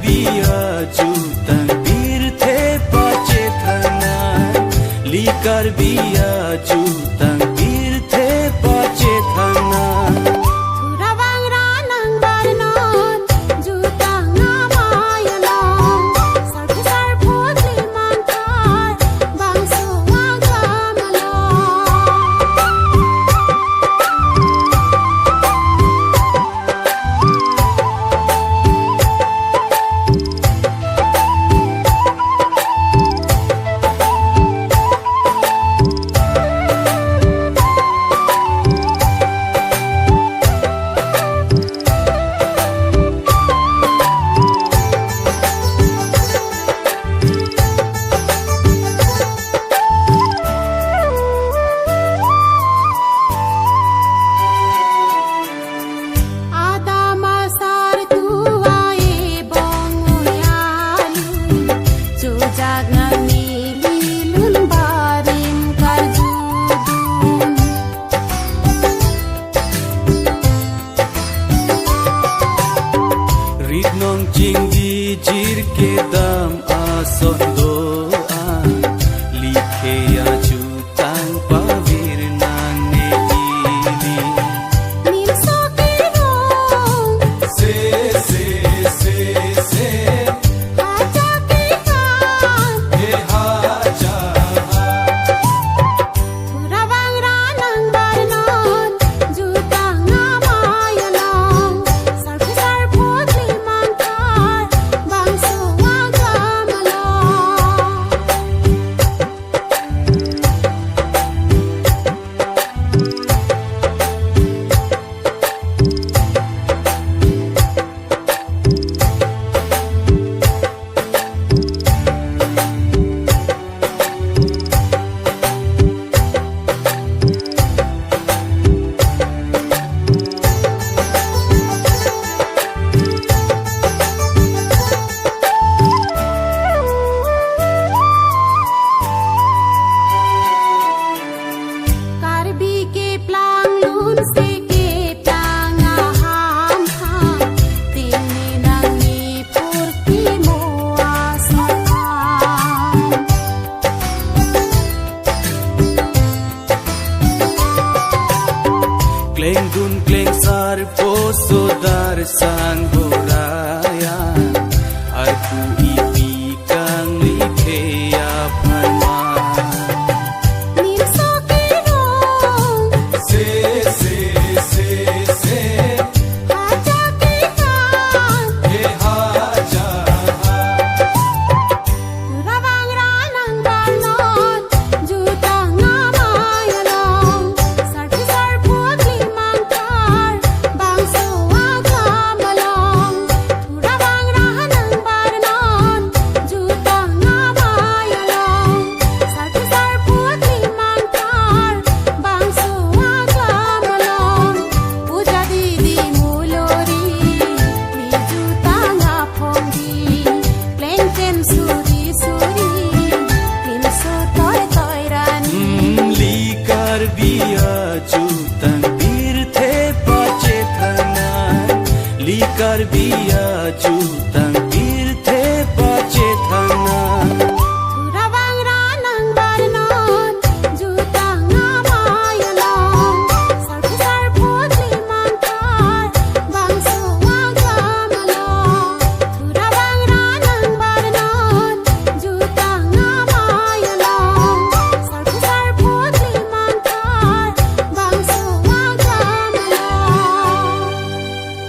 bia jutang birthe pache thanan likar bia jutang birthe pache thanan nong jinggi jir ke dam ason doa likhe ya jutang pavir nang neili nim sokirong se haja kikan he haja turawang ranang barnon jutang ngamayalong sarpu sarputli bangso agamalong kleng dun kleng sar posodar sang horaya arku ipi kang likhe ya pharma nim sokirong se haja kikan he haja turawang ranang barnon jutang ngamayalong sarpu sarputli bangso agamalong turawang ranang barnon jutang ngamayalong sarpu sarputli bangso agamalong puja didi mulori ni jutang apongdi plengken suri pinso toy rani likar bia jutang birthe pache thanan likar bia jutang